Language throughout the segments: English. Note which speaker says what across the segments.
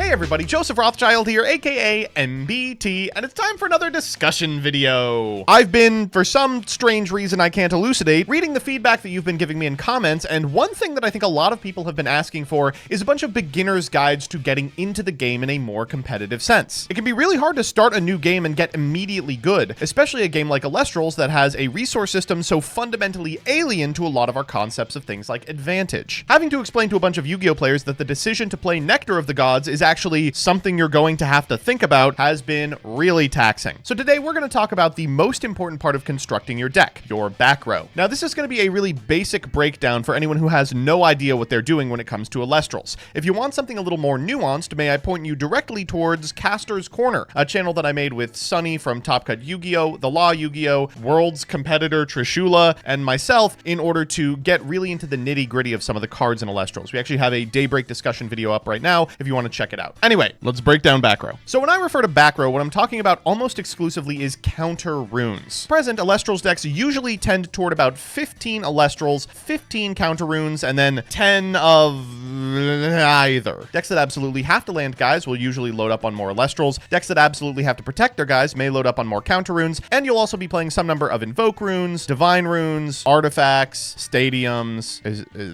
Speaker 1: Hey everybody, Joseph Rothschild here, aka MBT, and it's time for another discussion video. I've been, for some strange reason I can't elucidate, reading the feedback that you've been giving me in comments, and one thing that I think a lot of people have been asking for is a bunch of beginner's guides to getting into the game in a more competitive sense. It can be really hard to start a new game and get immediately good, especially a game like Elestrals that has a resource system so fundamentally alien to a lot of our concepts of things like advantage. Having to explain to a bunch of Yu-Gi-Oh players that the decision to play Nectar of the Gods is actually something you're going to have to think about has been really taxing. So today we're going to talk about the most important part of constructing your deck, your back row. Now this is going to be a really basic breakdown for anyone who has no idea what they're doing when it comes to Elestrals. If you want something a little more nuanced, may I point you directly towards Caster's Corner, a channel that I made with Sunny from Top Cut Yu-Gi-Oh, The Law Yu-Gi-Oh, World's competitor Trishula, and myself in order to get really into the nitty-gritty of some of the cards in Elestrals. We actually have a Daybreak discussion video up right now if you want to check it out. Anyway, let's break down back row. So when I refer to back row, what I'm talking about almost exclusively is counter runes. Present Elestrals decks usually tend toward about 15 Elestrals, 15 counter runes, and then 10 of either. Decks that absolutely have to land guys will usually load up on more Elestrals. Decks that absolutely have to protect their guys may load up on more counter runes, and you'll also be playing some number of invoke runes, divine runes, artifacts, stadiums.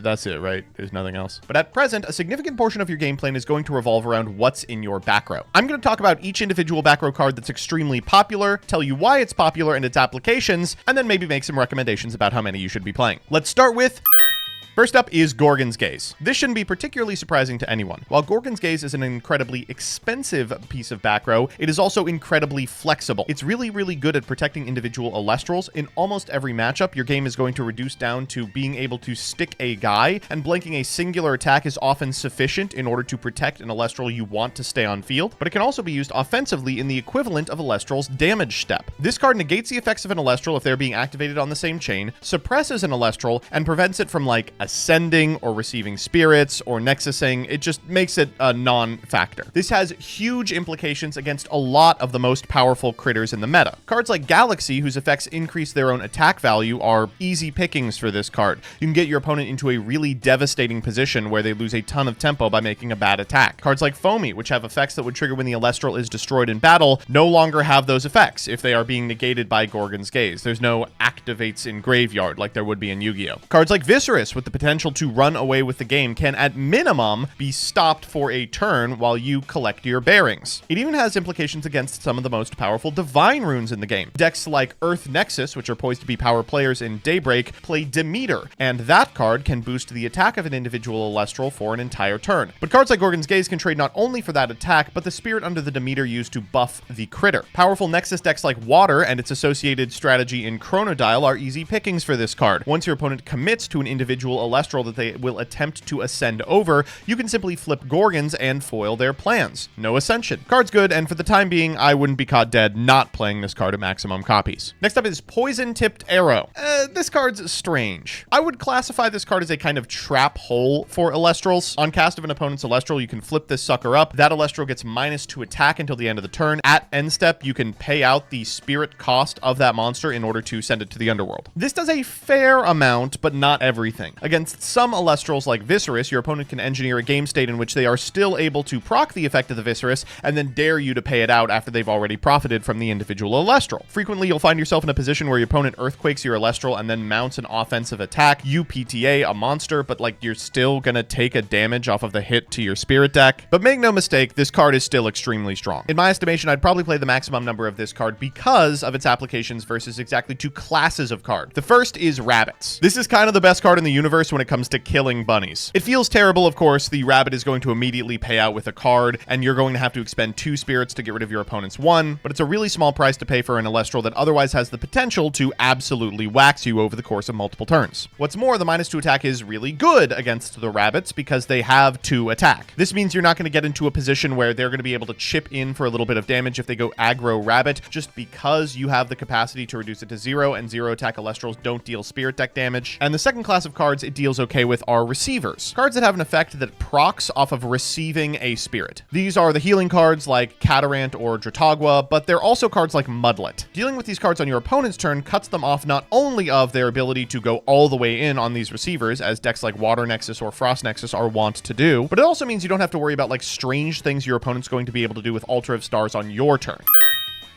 Speaker 1: That's it, right? There's nothing else. But at present, a significant portion of your game plan is going to revolve around what's in your back row. I'm going to talk about each individual back row card that's extremely popular, tell you why it's popular and its applications, and then maybe make some recommendations about how many you should be playing. Let's start with... First up is Gorgon's Gaze. This shouldn't be particularly surprising to anyone. While Gorgon's Gaze is an incredibly expensive piece of back row, it is also incredibly flexible. It's really, really good at protecting individual Elestrals. In almost every matchup, your game is going to reduce down to being able to stick a guy, and blanking a singular attack is often sufficient in order to protect an Elestral you want to stay on field, but it can also be used offensively in the equivalent of Elestral's damage step. This card negates the effects of an Elestral if they're being activated on the same chain, suppresses an Elestral, and prevents it from, like, ascending or receiving spirits or nexusing. It just makes it a non-factor. This has huge implications against a lot of the most powerful critters in the meta. Cards like Galaxy, whose effects increase their own attack value, are easy pickings for this card. You can get your opponent into a really devastating position where they lose a ton of tempo by making a bad attack. Cards like Foamy, which have effects that would trigger when the Elestral is destroyed in battle, no longer have those effects if they are being negated by Gorgon's Gaze. There's no activates in graveyard like there would be in Yu-Gi-Oh. Cards like Viserys, with the potential to run away with the game, can at minimum be stopped for a turn while you collect your bearings. It even has implications against some of the most powerful divine runes in the game. Decks like Earth Nexus, which are poised to be power players in Daybreak, play Demeter, and that card can boost the attack of an individual Elestral for an entire turn. But cards like Gorgon's Gaze can trade not only for that attack, but the spirit under the Demeter used to buff the critter. Powerful Nexus decks like Water and its associated strategy in Chronodial are easy pickings for this card. Once your opponent commits to an individual Elestral that they will attempt to ascend over, you can simply flip Gorgons and foil their plans. No ascension. Card's good, and for the time being, I wouldn't be caught dead not playing this card at maximum copies. Next up is Poison-Tipped Arrow. This card's strange. I would classify this card as a kind of trap hole for Elestrals. On cast of an opponent's Elestral, you can flip this sucker up. That Elestral gets -2 attack until the end of the turn. At end step, you can pay out the spirit cost of that monster in order to send it to the underworld. This does a fair amount, but not everything. Against some Elestrals like Viserys, your opponent can engineer a game state in which they are still able to proc the effect of the Viserys and then dare you to pay it out after they've already profited from the individual Elestral. Frequently, you'll find yourself in a position where your opponent earthquakes your Elestral and then mounts an offensive attack. You PTA a monster, but like you're still gonna take a damage off of the hit to your spirit deck. But make no mistake, this card is still extremely strong. In my estimation, I'd probably play the maximum number of this card because of its applications versus exactly two classes of card. The first is Rabbits. This is kind of the best card in the universe when it comes to killing bunnies. It feels terrible, of course. The rabbit is going to immediately pay out with a card, and you're going to have to expend 2 spirits to get rid of your opponent's 1, but it's a really small price to pay for an Elestral that otherwise has the potential to absolutely wax you over the course of multiple turns. What's more, the -2 attack is really good against the rabbits because they have 2 attack. This means you're not going to get into a position where they're going to be able to chip in for a little bit of damage if they go aggro rabbit, just because you have the capacity to reduce it to 0, and 0 attack Elestrals don't deal spirit deck damage. And the second class of cards it deals okay with are receivers. Cards that have an effect that procs off of receiving a spirit. These are the healing cards like Catarant or Dratagua, but they're also cards like Mudlet. Dealing with these cards on your opponent's turn cuts them off not only of their ability to go all the way in on these receivers, as decks like Water Nexus or Frost Nexus are wont to do, but it also means you don't have to worry about like strange things your opponent's going to be able to do with Altar of Stars on your turn.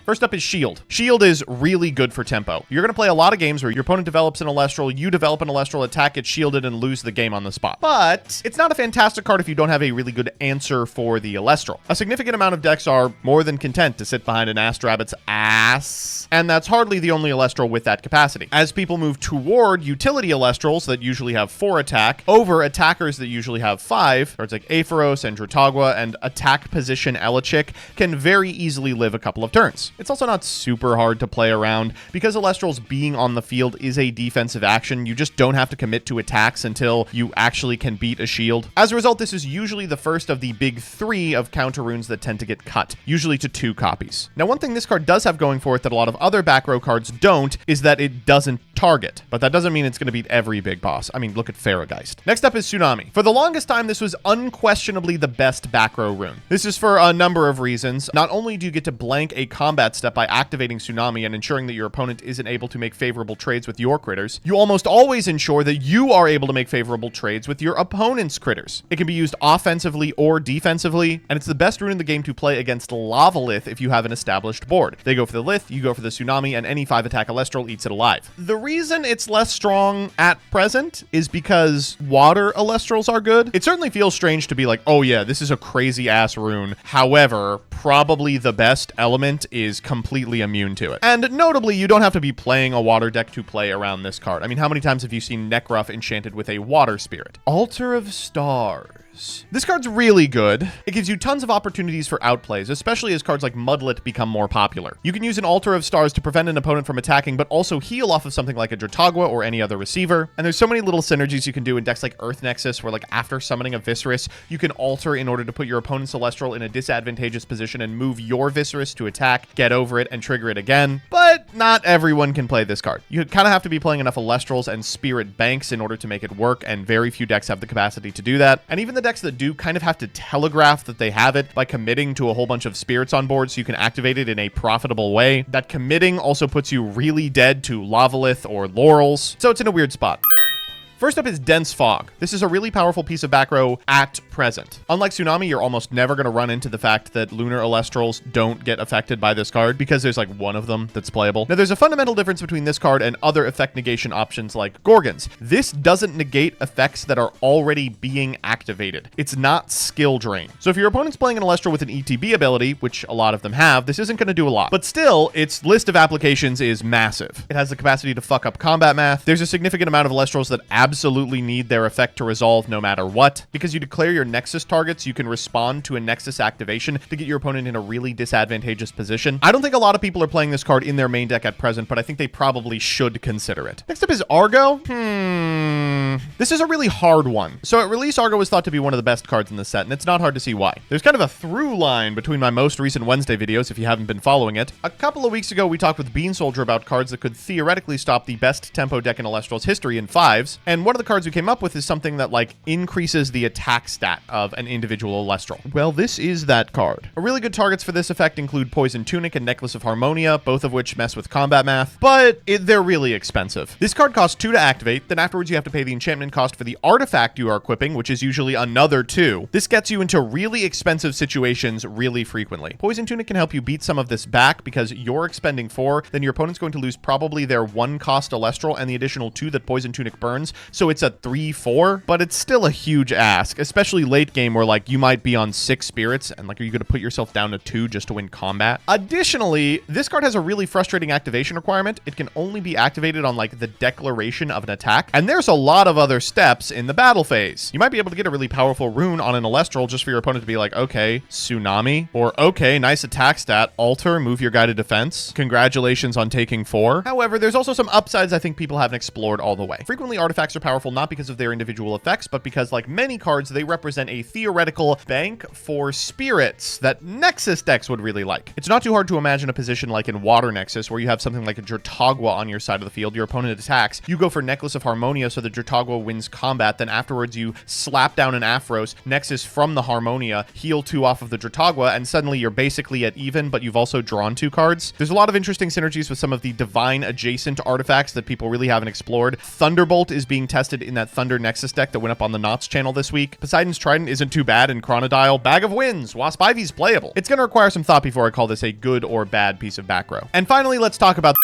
Speaker 1: First up is Shield. Shield is really good for tempo. You're going to play a lot of games where your opponent develops an Elestral, you develop an Elestral, attack, get shielded, and lose the game on the spot. But it's not a fantastic card if you don't have a really good answer for the Elestral. A significant amount of decks are more than content to sit behind an Astrabbit's ass, and that's hardly the only Elestral with that capacity. As people move toward utility Elestrals that usually have 4 attack, over attackers that usually have 5, cards like Aepharos and Dratagua and attack position Elichick can very easily live a couple of turns. It's also not super hard to play around. Because Elestrals being on the field is a defensive action, you just don't have to commit to attacks until you actually can beat a shield. As a result, this is usually the first of the big 3 of counter runes that tend to get cut, usually to 2 copies. Now, one thing this card does have going for it that a lot of other back row cards don't is that it doesn't target, but that doesn't mean it's going to beat every big boss. I mean, look at Farrageist. Next up is Tsunami. For the longest time, this was unquestionably the best back row rune. This is for a number of reasons. Not only do you get to blank a combat step by activating Tsunami and ensuring that your opponent isn't able to make favorable trades with your critters, you almost always ensure that you are able to make favorable trades with your opponent's critters. It can be used offensively or defensively, and it's the best rune in the game to play against Lavalith if you have an established board. They go for the Lith, you go for the Tsunami, and any 5-attack Elestral eats it alive. The reason it's less strong at present is because water Elestrals are good. It certainly feels strange to be like, oh yeah, this is a crazy ass rune. However, probably the best element is completely immune to it. And notably, you don't have to be playing a water deck to play around this card. I mean, how many times have you seen Nekruff enchanted with a water spirit? Altar of Stars. This card's really good. It gives you tons of opportunities for outplays, especially as cards like Mudlet become more popular. You can use an Altar of Stars to prevent an opponent from attacking, but also heal off of something like a Dratagua or any other receiver. And there's so many little synergies you can do in decks like Earth Nexus, where like after summoning a Viscerus, you can alter in order to put your opponent's Celestial in a disadvantageous position and move your Viscerus to attack, get over it, and trigger it again. But not everyone can play this card. You kind of have to be playing enough Elestrals and Spirit Banks in order to make it work, and very few decks have the capacity to do that. And even the decks that do kind of have to telegraph that they have it by committing to a whole bunch of spirits on board so you can activate it in a profitable way. That committing also puts you really dead to Lavalith or Laurels, so it's in a weird spot. First up is Dense Fog. This is a really powerful piece of back row at present. Unlike Tsunami, you're almost never going to run into the fact that Lunar Elestrals don't get affected by this card because there's like one of them that's playable. Now, there's a fundamental difference between this card and other effect negation options like Gorgons. This doesn't negate effects that are already being activated. It's not skill drain. So if your opponent's playing an Elestral with an ETB ability, which a lot of them have, this isn't going to do a lot. But still, its list of applications is massive. It has the capacity to fuck up combat math. There's a significant amount of Elestrals that absolutely need their effect to resolve no matter what. Because you declare your Nexus targets, you can respond to a Nexus activation to get your opponent in a really disadvantageous position. I don't think a lot of people are playing this card in their main deck at present, but I think they probably should consider it. Next up is Argo. This is a really hard one. So at release, Argo was thought to be one of the best cards in the set, and it's not hard to see why. There's kind of a through line between my most recent Wednesday videos, if you haven't been following it. A couple of weeks ago, we talked with Bean Soldier about cards that could theoretically stop the best tempo deck in Elestral's history in 5s, and one of the cards we came up with is something that, like, increases the attack stat of an individual Elestral. Well, this is that card. A really good targets for this effect include Poison Tunic and Necklace of Harmonia, both of which mess with combat math, but they're really expensive. This card costs 2 to activate, then afterwards you have to pay the enchantment cost for the artifact you are equipping, which is usually another 2. This gets you into really expensive situations really frequently. Poison Tunic can help you beat some of this back because you're expending 4, then your opponent's going to lose probably their 1-cost Elestral and the additional 2 that Poison Tunic burns, so it's a 3-4, but it's still a huge ask, especially late game where like you might be on 6 spirits and like are you going to put yourself down to 2 just to win combat? Additionally, this card has a really frustrating activation requirement. It can only be activated on like the declaration of an attack, and there's a lot of other steps in the battle phase. You might be able to get a really powerful rune on an Elestral just for your opponent to be like, okay, Tsunami, or okay, nice attack stat, alter, move your guided defense. Congratulations on taking 4. However, there's also some upsides I think people haven't explored all the way. Frequently, artifacts are powerful not because of their individual effects, but because like many cards, they represent a theoretical bank for spirits that Nexus decks would really like. It's not too hard to imagine a position like in Water Nexus where you have something like a Dratagua on your side of the field, your opponent attacks, you go for Necklace of Harmonia so the Dratagua Drutagwa wins combat, then afterwards you slap down an Aphros, Nexus from the Harmonia, heal 2 off of the Drutagwa, and suddenly you're basically at even, but you've also drawn 2 cards. There's a lot of interesting synergies with some of the divine adjacent artifacts that people really haven't explored. Thunderbolt is being tested in that Thunder Nexus deck that went up on the Knots channel this week. Poseidon's Trident isn't too bad in Chronodile. Bag of Winds, Wasp Ivy's playable. It's going to require some thought before I call this a good or bad piece of Backrow. And finally, let's talk about...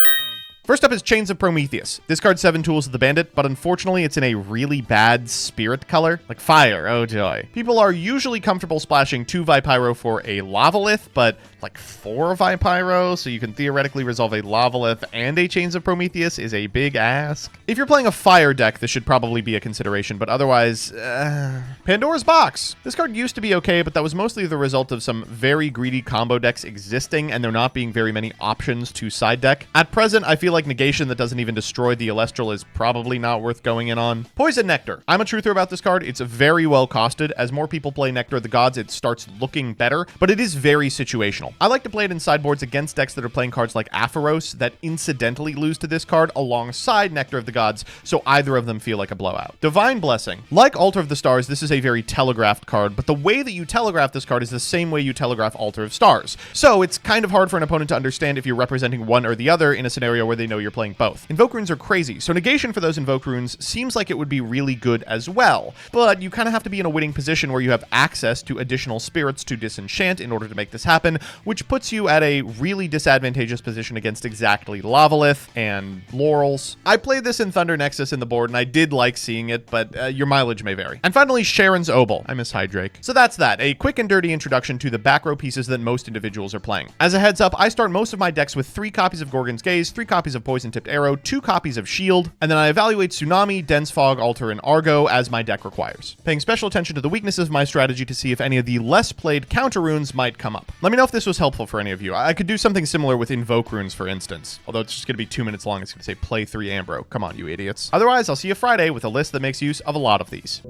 Speaker 1: First up is Chains of Prometheus. This card's 7 tools of the bandit, but unfortunately it's in a really bad spirit color. Like fire, oh joy. People are usually comfortable splashing 2 Vipyro for a Lavalith, but like 4 Vipyro, so you can theoretically resolve a Lavalith and a Chains of Prometheus is a big ask. If you're playing a fire deck, this should probably be a consideration, but otherwise, Pandora's Box. This card used to be okay, but that was mostly the result of some very greedy combo decks existing and there not being very many options to side deck. At present, I feel like negation that doesn't even destroy the Elestral is probably not worth going in on. Poison Nectar. I'm a truther about this card. It's very well costed. As more people play Nectar of the Gods, it starts looking better, but it is very situational. I like to play it in sideboards against decks that are playing cards like Aphoros that incidentally lose to this card alongside Nectar of the Gods, so either of them feel like a blowout. Divine Blessing. Like Altar of the Stars, this is a very telegraphed card, but the way that you telegraph this card is the same way you telegraph Altar of Stars. So it's kind of hard for an opponent to understand if you're representing one or the other in a scenario where they know you're playing both. Invoke runes are crazy, so negation for those invoke runes seems like it would be really good as well, but you kind of have to be in a winning position where you have access to additional spirits to disenchant in order to make this happen, which puts you at a really disadvantageous position against exactly Lavalith and Laurels. I played this in Thunder Nexus in the board, and I did like seeing it, but your mileage may vary. And finally, Sharon's Obol. I miss Hydrake. So that's that, a quick and dirty introduction to the Backrow pieces that most individuals are playing. As a heads up, I start most of my decks with 3 copies of Gorgon's Gaze, 3 copies of Poison-Tipped Arrow, 2 copies of Shield, and then I evaluate Tsunami, Dense Fog, Altar, and Argo as my deck requires, paying special attention to the weaknesses of my strategy to see if any of the less played counter runes might come up. Let me know if this was helpful for any of you. I could do something similar with Invoke runes, for instance, although it's just going to be 2 minutes long. It's going to say play 3 Ambro. Come on, you idiots. Otherwise, I'll see you Friday with a list that makes use of a lot of these.